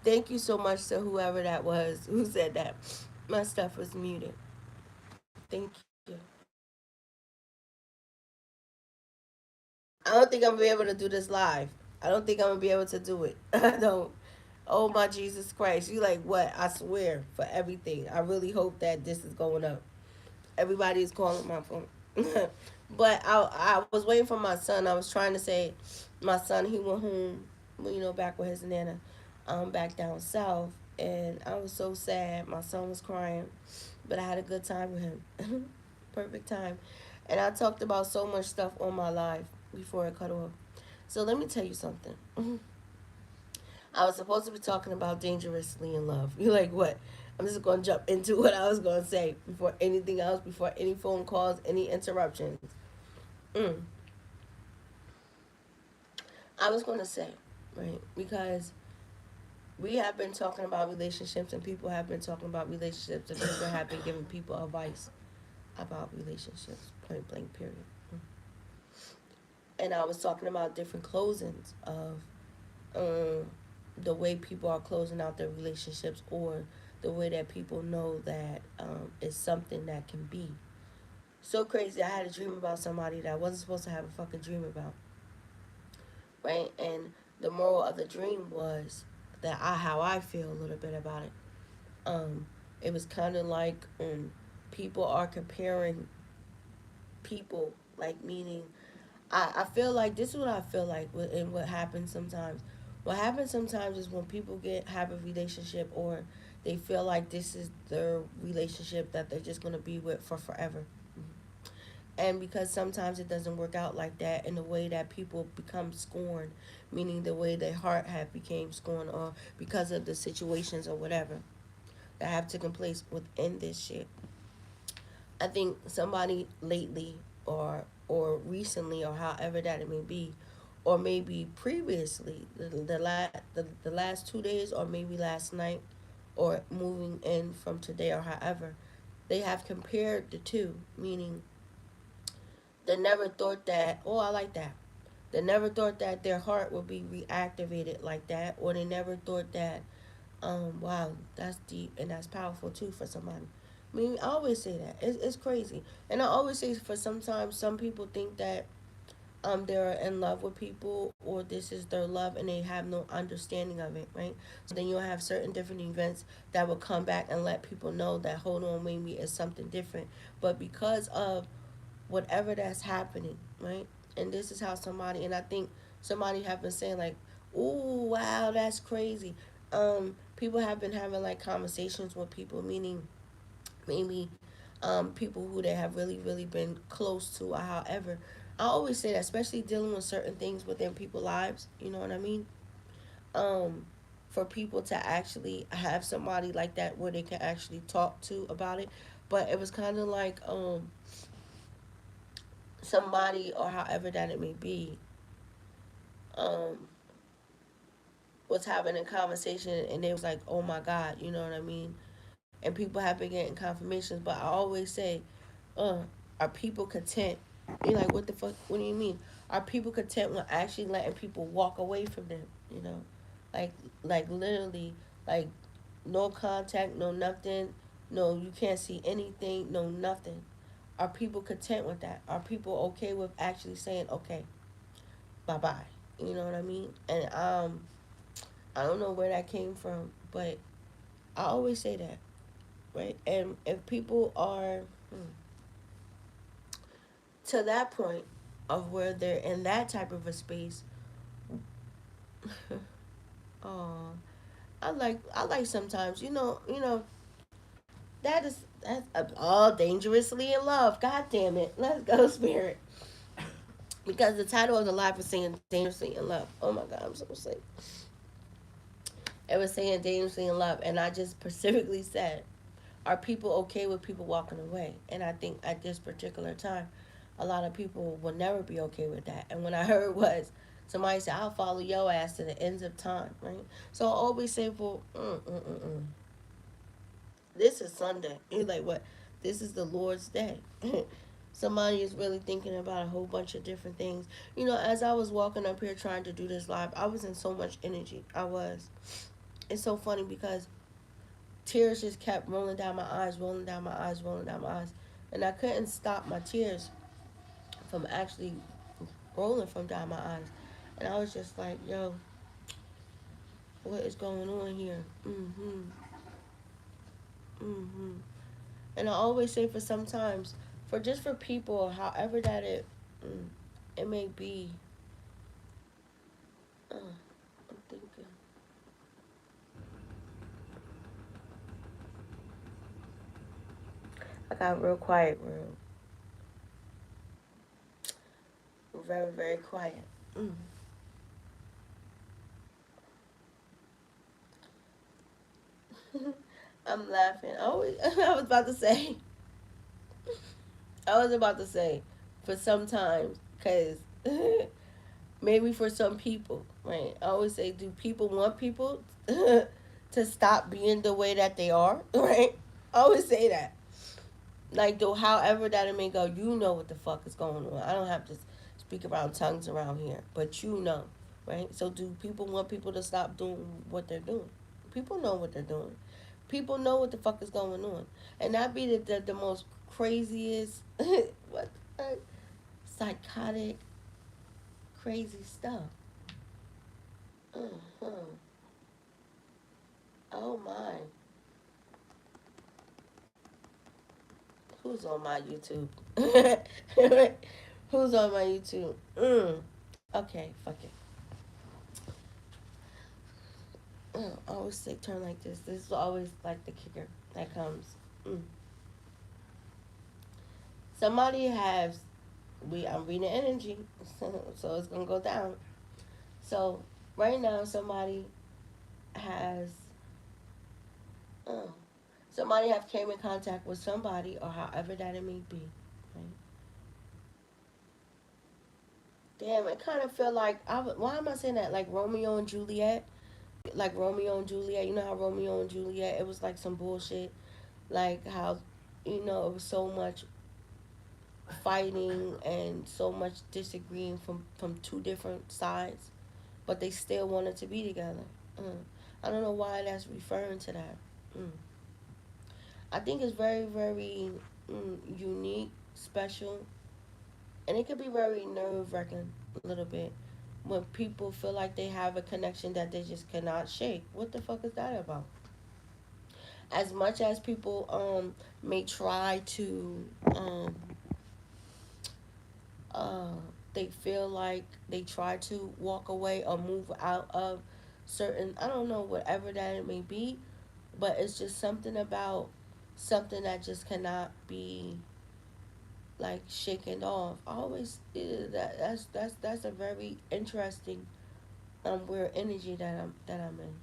Thank you so much to whoever that was who said that. My stuff was muted. Thank you. I don't think I'm gonna be able to do this live. I don't think I'm gonna be able to do it. I don't. Oh my Jesus Christ! You like what? I swear for everything. I really hope that this is going up. Everybody is calling my phone. But I was waiting for my son. I was trying to say, my son, he went home, back with his nana, back down south, and I was so sad. My son was crying, but I had a good time with him. Perfect time, and I talked about so much stuff on my live before it cut off. So let me tell you something. I was supposed to be talking about dangerously in love. You're like, what? I'm just going to jump into what I was going to say before anything else, before any phone calls, any interruptions. Mm. I was going to say, right, because we have been talking about relationships and people have been talking about relationships and people have been giving people advice about relationships, point blank, period. And I was talking about different closings of um, the way people are closing out their relationships or the way that people know that it's something that can be. So crazy. I had a dream about somebody that I wasn't supposed to have a fucking dream about, right? And the moral of the dream was that how I feel a little bit about it. Um, it was kind of like people are comparing people, like meaning I feel like this is what I feel like and what happens sometimes. What happens sometimes is when people have a relationship or they feel like this is their relationship that they're just gonna be with for forever. And because sometimes it doesn't work out like that in the way that people become scorned, meaning the way their heart have became scorned or because of the situations or whatever that have taken place within this shit. I think somebody lately or recently or however that it may be, or maybe previously the last 2 days or maybe last night or moving in from today or however, they have compared the two, meaning they never thought that, oh, I like that. They never thought that their heart would be reactivated like that, or they never thought that, wow, that's deep and that's powerful too for somebody. I mean, I always say that. It's crazy. And I always say for sometimes some people think that they're in love with people or this is their love and they have no understanding of it, right? So then you'll have certain different events that will come back and let people know that hold on, maybe it's something different. But because of whatever that's happening, right? And this is how somebody, and I think somebody have been saying like, "Ooh, wow, that's crazy." People have been having like conversations with people, meaning maybe people who they have really, really been close to, or however. I always say that, especially dealing with certain things within people's lives. You know what I mean? Um, for people to actually have somebody like that where they can actually talk to about it. But it was kind of like somebody or however that it may be um was having a conversation and they was like, oh my god, you know what I mean? And people have been getting confirmations, but I always say, uh are people content? You're like, what the fuck, what do you mean? Are people content with actually letting people walk away from them, you know? like like literally, like no contact, no nothing, no, you can't see anything, no nothing. Are people content with that? Are people okay with actually saying, okay, bye bye? You know what I mean? And I don't know where that came from, but I always say that, right? And if people are to that point of where they're in that type of a space, oh, I like sometimes, that's all dangerously in love. God damn it, let's go, spirit. Because the title of the live was saying dangerously in love. Oh my god, I'm so sick. It was saying dangerously in love, and I just specifically said, are people okay with people walking away? And I think at this particular time, a lot of people will never be okay with that. And what I heard was somebody said, I'll follow your ass to the ends of time, right? So I always say, well, this is Sunday. You're like, what? This is the Lord's day. Somebody is really thinking about a whole bunch of different things. As I was walking up here trying to do this live, I was in so much energy. I was. it's so funny because tears just kept rolling down my eyes, rolling down my eyes, rolling down my eyes, and I couldn't stop my tears from actually rolling from down my eyes. And I was just like, yo, what is going on here? Mm-hmm. And I always say for sometimes, for just for people, however that mm, it may be. I'm thinking. I got real quiet, very, very quiet. Mm. I'm laughing. I, always, I was about to say, I was about to say, for sometimes, because maybe for some people, right? I always say, do people want people to stop being the way that they are, right? I always say that. Like, though, however that it may go, you know what the fuck is going on. I don't have to speak around tongues around here, but you know, right? So, do people want people to stop doing what they're doing? People know what they're doing. People know what the fuck is going on, and that be the most craziest, what, psychotic, crazy stuff. Uh-huh. Oh my, who's on my YouTube? Who's on my YouTube? Okay, fuck it. I always say turn like this. This is always like the kicker that comes. Mm. Somebody has I'm reading energy, so it's gonna go down. So right now, has uh, somebody have came in contact with somebody, or however that it may be. Right? Damn, it kind of feel like why am I saying that? Like Romeo and Juliet, like Romeo and Juliet. You know how Romeo and Juliet, it was like some bullshit. Like how, it was so much fighting and so much disagreeing from two different sides, but they still wanted to be together. Mm. I don't know why that's referring to that. Mm. I think it's very, very unique, special, and it could be very nerve wracking a little bit when people feel like they have a connection that they just cannot shake. What the fuck is that about? As much as people may try to uh, they feel like they try to walk away or move out of certain, I don't know, whatever that it may be, but it's just something about something that just cannot be like shaken off. I always that's a very interesting weird energy that I'm in.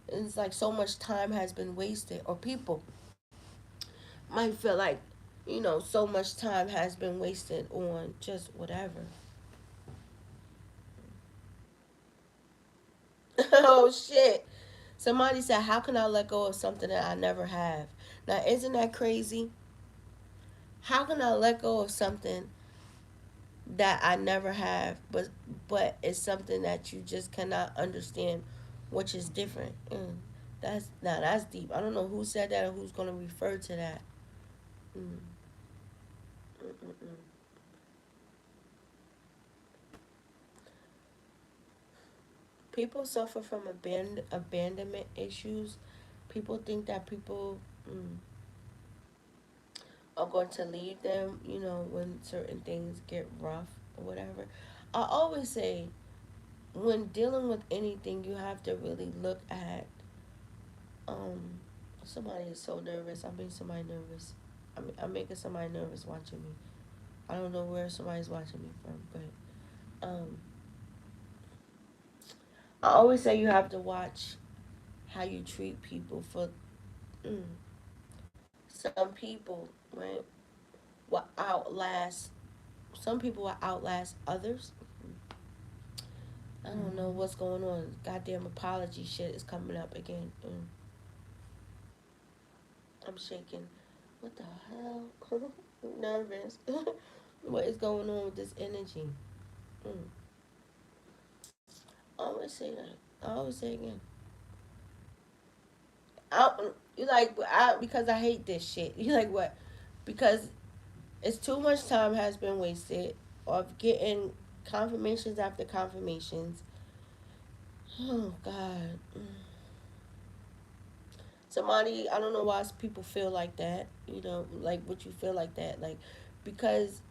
And it's like so much time has been wasted, or people might feel like, so much time has been wasted on just whatever. Oh shit. Somebody said, how can I let go of something that I never have? Now, isn't that crazy? How can I let go of something that I never have, but it's something that you just cannot understand, which is different? That's deep. I don't know who said that or who's gonna refer to that. Mm, mm, mm, mm. People suffer from abandonment issues. People think that people are going to leave them, when certain things get rough or whatever. I always say, when dealing with anything, you have to really look at. Um, Somebody is so nervous. I made somebody nervous. I'm making somebody nervous watching me. I don't know where somebody's watching me from, but I always say you have to watch how you treat people. For mm, some people, right, will outlast. Some people will outlast others. I don't know what's going on. Goddamn apology shit is coming up again. I'm shaking. What the hell? I'm nervous. What is going on with this energy? Mm. I always say that. I always say again. You like because I hate this shit. You like what? Because it's too much time has been wasted of getting confirmations after confirmations. Oh God. Somebody, I don't know why people feel like that. You know, like what you feel like that, like because.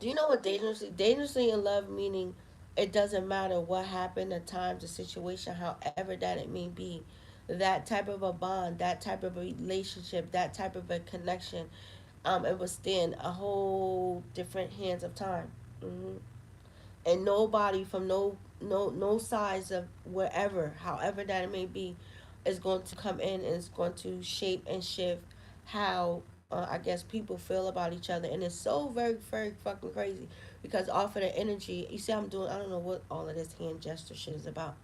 Do you know what dangerously in love meaning? It doesn't matter what happened, the time, the situation, however that it may be. That type of a bond, that type of a relationship, that type of a connection, it will stand a whole different hands of time. hmm And nobody from no size of wherever, however that it may be, is going to come in and is going to shape and shift how I guess people feel about each other, and it's so very fucking crazy because off of the energy, you see, I'm doing. I don't know what all of this hand gesture shit is about,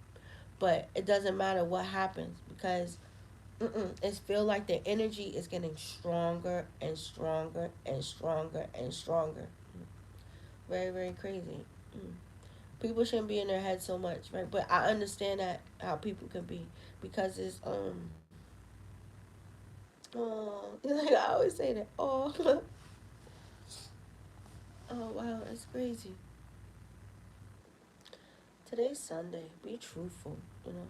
but it doesn't matter what happens because it's feel like the energy is getting stronger and stronger and stronger and stronger. Very crazy. Mm. People shouldn't be in their head so much, right? But I understand that how people can be because it's oh like I always say that oh oh wow, it's crazy. Today's Sunday. Be truthful, you know.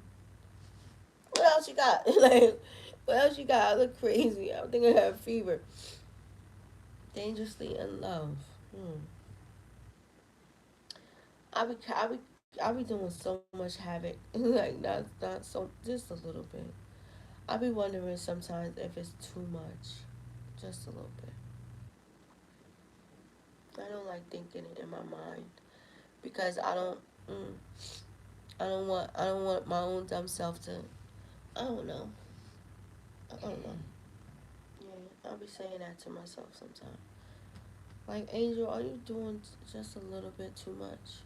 What else you got? Like, what else you got? I look crazy. I think I have fever. Dangerously in love. Hmm. I be doing so much havoc. Like not so just a little bit. I be wondering sometimes if it's too much. Just a little bit. I don't like thinking it in my mind because mm, I don't want my own dumb self to. I don't know. I don't know. Yeah, I'll be saying that to myself sometimes. Like, Angel, are you doing just a little bit too much?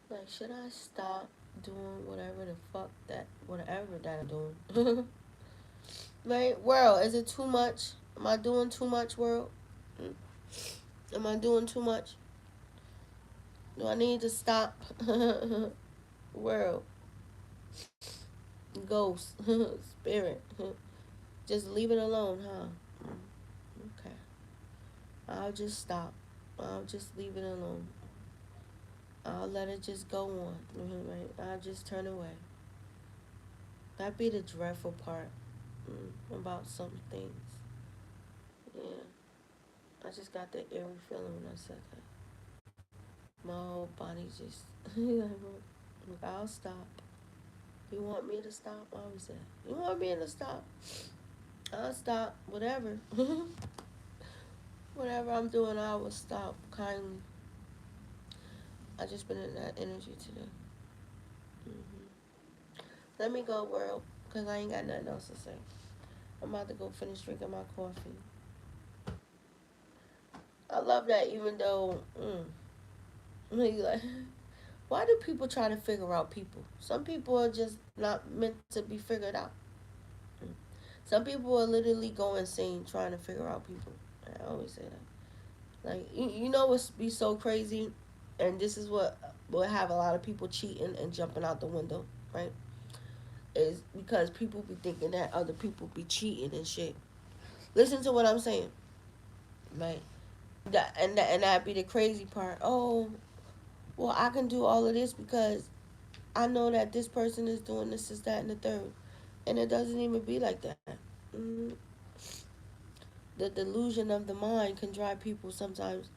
Like, should I stop doing whatever that I'm doing? Right, world, is it too much? Am I doing too much, world? Mm. Am I doing too much? Do I need to stop? World, ghost, spirit, just leave it alone, huh? Okay, I'll just stop. I'll just leave it alone. I'll let it just go on. Right? I'll just turn away. That be the dreadful part about some things. Yeah, I just got that eerie feeling when I said that. My whole body just, I'll stop. You want me to stop? I always say, you want me to stop? I'll stop. Whatever. Whatever I'm doing, I will stop kindly. I just been in that energy today. hmm Let me go, world, because I ain't got nothing else to say. I'm about to go finish drinking my coffee. I love that even though, like, why do people try to figure out people? Some people are just not meant to be figured out. Mm. Some people are literally go insane trying to figure out people. I always say that. Like, you know what's be so crazy? And this is what will have a lot of people cheating and jumping out the window, right? Is because people be thinking that other people be cheating and shit. Listen to what I'm saying, right? That be the crazy part. Oh, well, I can do all of this because I know that this person is doing this, that, and the third, and it doesn't even be like that. mm The delusion of the mind can drive people sometimes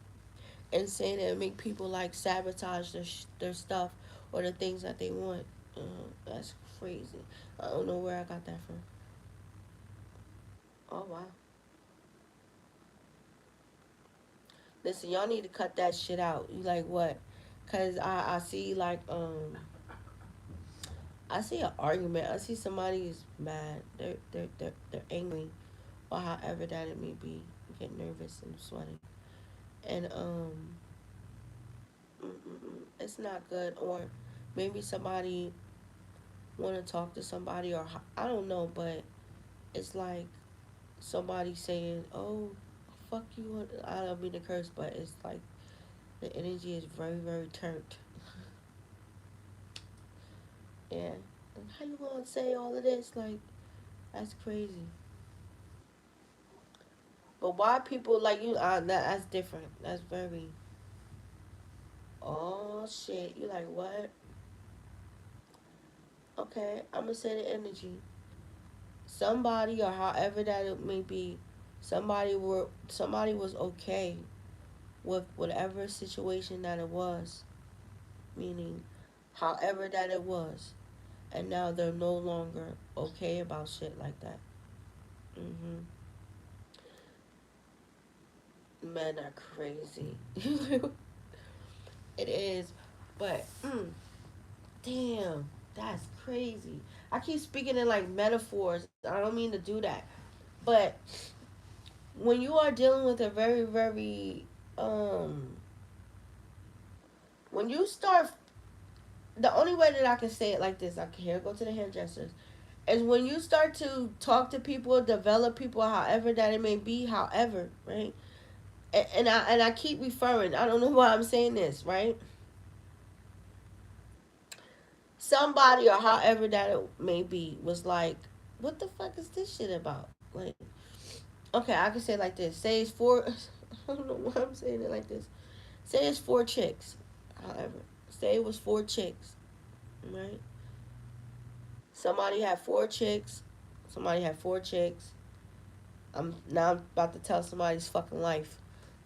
insane and make people like sabotage their stuff or the things that they want. That's crazy. I don't know where I got that from. Oh wow. Listen, y'all need to cut that shit out. You like what? Cause I see like I see an argument. I see somebody is mad. They're angry, or however that it may be. Get nervous and sweating, and it's not good. Or maybe somebody want to talk to somebody, or I don't know, but it's like somebody saying, "Oh, fuck you." I don't mean to curse, but it's like the energy is very turned. Yeah. How you gonna say all of this? Like, that's crazy. But why people like you? That's different. That's very. Oh shit! You like what? Okay, I'm gonna say the energy. Somebody or however that it may be, somebody was okay with whatever situation that it was, meaning, however that it was, and now they're no longer okay about shit like that. Mhm. Men are crazy. It is, but damn, that's crazy. I keep speaking in like metaphors. I don't mean to do that, but when you are dealing with a very, very, um, when you start, the only way that I can say it like this, I can here go to the hairdressers, is when you start to talk to people, develop people, however that it may be, however, right? And I keep referring. I don't know why I'm saying this, right? Somebody or however that it may be was like, what the fuck is this shit about? Like, okay, I can say it like this. Say it's four. I don't know why I'm saying it like this. Say it's four chicks. However, say it was four chicks, right? Somebody had four chicks. Somebody had four chicks. I'm about to tell somebody's fucking life.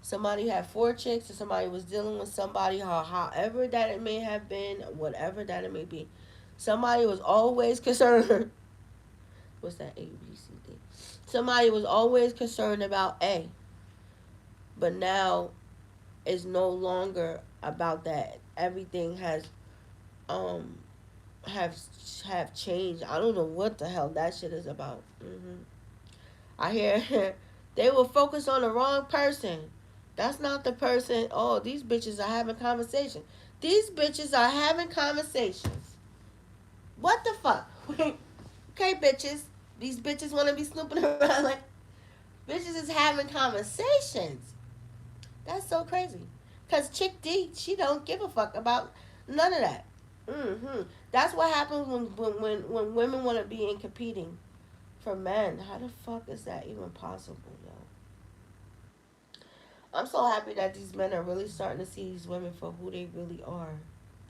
Somebody had four chicks, and somebody was dealing with somebody, however that it may have been, whatever that it may be. Somebody was always concerned. What's that? A, B, C, D. Somebody was always concerned about A, but now it's no longer about that. Everything has um have have changed. I don't know what the hell that shit is about. I hear they will focus on the wrong person. That's not the person. Oh, these bitches are having conversations. These bitches are having conversations. What the fuck? Okay, bitches. These bitches want to be snooping around like bitches is having conversations. That's so crazy. Cause Chick D, she don't give a fuck about none of that. That's what happens when women want to be in competing for men. How the fuck is that even possible, yo? I'm so happy that these men are really starting to see these women for who they really are.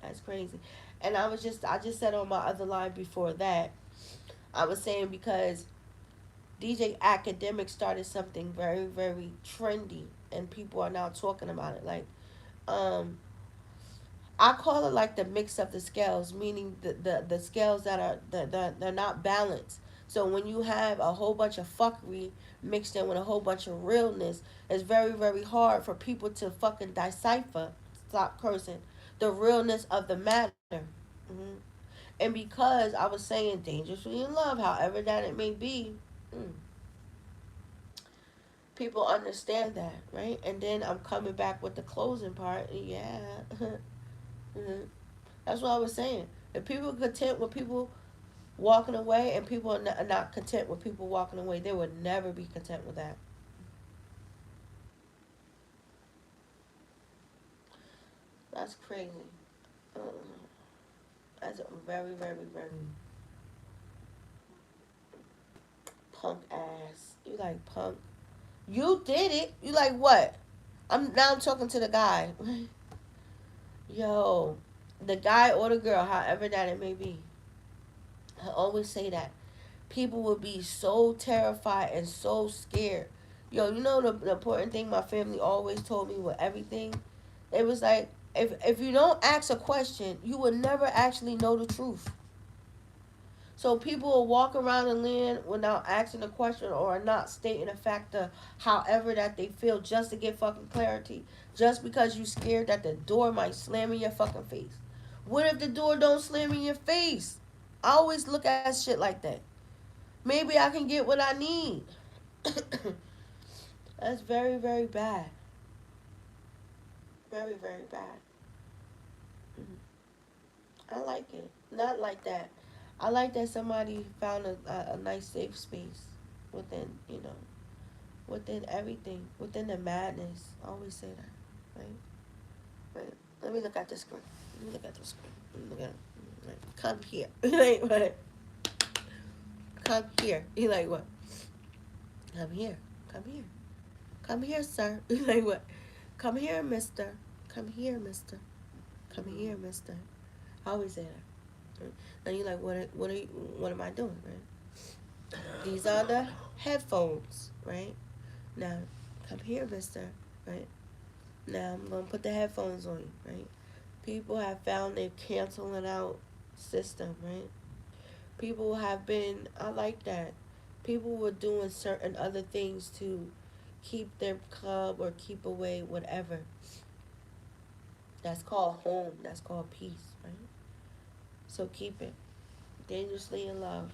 That's crazy. And I just said on my other line before that, I was saying because DJ Academic started something very, very trendy and people are now talking about it. Like, um, I call it like the mix of the scales, meaning the scales that are they're not balanced. So when you have a whole bunch of fuckery mixed in with a whole bunch of realness, it's very, very hard for people to fucking decipher, stop cursing, the realness of the matter. hmm And because I was saying dangerously in love, however that it may be, mm, people understand that, right? And then I'm coming back with the closing part. Yeah. Mhm. That's what I was saying. If people are content with people walking away and people are not content with people walking away, they would never be content with that. That's crazy. Uh, that's a very, very, very punk ass. You like punk. You did it. You like what? I'm talking to the guy. Yo, the guy or the girl, however that it may be. I always say that. People would be so terrified and so scared. Yo, you know the important thing my family always told me with everything? It was like, if you don't ask a question, you will never actually know the truth. So people will walk around the land without asking a question or not stating a fact of however that they feel just to get fucking clarity. Just because you scared that the door might slam in your fucking face. What if the door don't slam in your face? I always look at shit like that. Maybe I can get what I need. That's very, very bad. Very, very bad. I like it. Not like that. I like that somebody found a nice safe space within, within everything, within the madness. I always say that, right? Right. Let me look at the screen. Let me look at the screen. Let me look at it. Right. Come here. Like what? Come here. He like what? Come here. Come here. Come here, sir. He like what? Come here, mister. Come here, mister. Come here, mister. I always say that. Right? Now you like what am I doing, right? These are the headphones, right? Now come here, mister. Right? Now I'm gonna put the headphones on you, right? People have found their canceling out system, right? People have been, I like that. People were doing certain other things to keep their club or keep away whatever. That's called home. That's called peace, right? So keep it dangerously in love.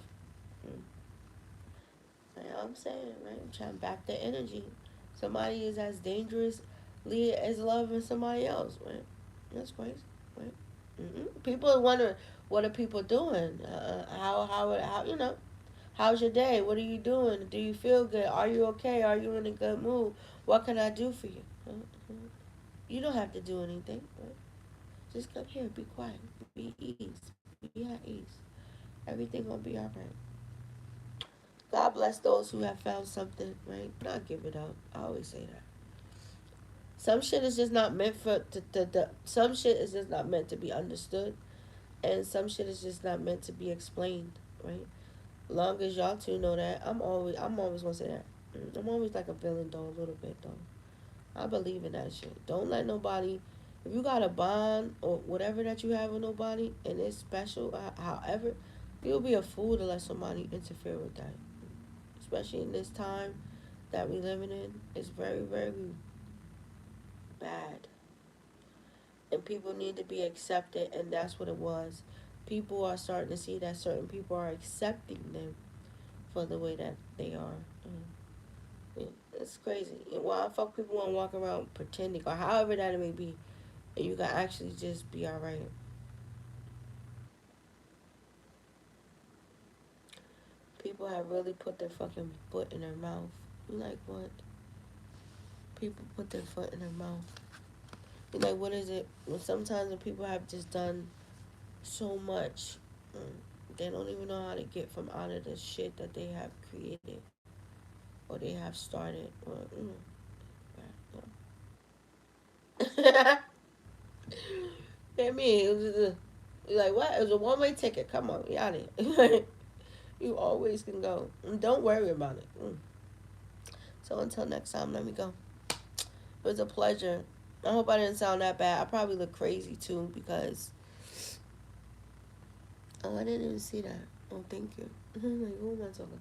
Mm. You know what I'm saying, right? I'm trying to back the energy. Somebody is as dangerously as loving somebody else, right? That's crazy, right? People are wondering, what are people doing? How how's your day? What are you doing? Do you feel good? Are you okay? Are you in a good mood? What can I do for you? You don't have to do anything. Right? Just come here, be quiet, be ease, be at ease. Everything gonna be all right. God bless those who have found something, right? Not give it up. I always say that. Some shit is just not meant for some shit is just not meant to be understood, and some shit is just not meant to be explained, right? Long as y'all two know that, I'm always gonna say that. I'm always like a villain though, a little bit though. I believe in that shit. Don't let nobody, if you got a bond or whatever that you have with nobody and it's special, however, you'll be a fool to let somebody interfere with that. Especially in this time that we living in, it's very, very bad. And people need to be accepted, and that's what it was. People are starting to see that certain people are accepting them for the way that they are. It's crazy. Why fuck people want to walk around pretending, or however that it may be, and you can actually just be alright. People have really put their fucking foot in their mouth. You like what? People put their foot in their mouth. You like, what is it? Well, sometimes when people have just done so much, they don't even know how to get from out of the shit that they have created or they have started. Or, yeah. I mean, it was just you're like, what? It was a one-way ticket. Come on, you out of here. You always can go. Don't worry about it. So until next time, let me go. It was a pleasure. I hope I didn't sound that bad. I probably look crazy too because I didn't even see that. Oh, thank you. Like, who am I talking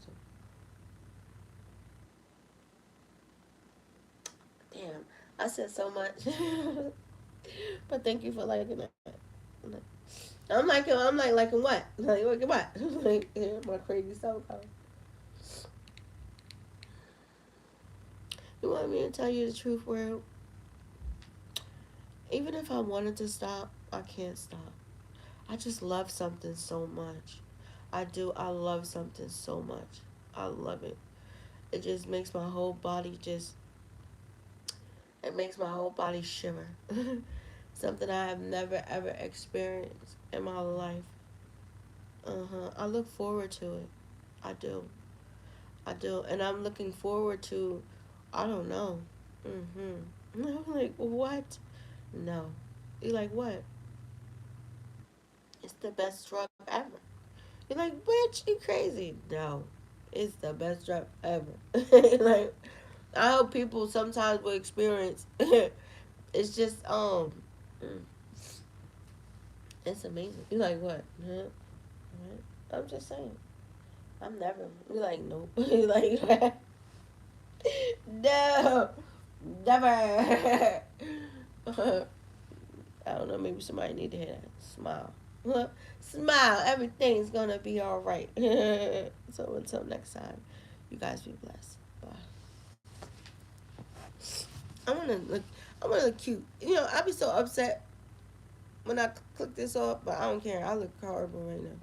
to? Damn, I said so much, but thank you for liking it. I'm liking what? Like what? Like my crazy self. You want me to tell you the truth, world? Even if I wanted to stop, I can't stop. I just love something so much. I do. I love something so much. I love it. It just makes my whole body just. It makes my whole body shimmer. Something I have never ever experienced in my life. I look forward to it. I do. I do. And I'm looking forward to. I don't know. I'm like, what? No. You're like, what? It's the best drug ever. You're like, bitch, you crazy. No. It's the best drug ever. Like, I hope people sometimes will experience. It's just, mm, it's amazing. You're like, what? Huh? I'm just saying. I'm never. You're like, nope. You're like, no. Never. I don't know. Maybe somebody need to hear that. Smile. Smile. Everything's gonna be all right. So until next time, you guys be blessed. Bye. I wanna look. I wanna look cute. I be so upset when I click this off, but I don't care. I look horrible right now.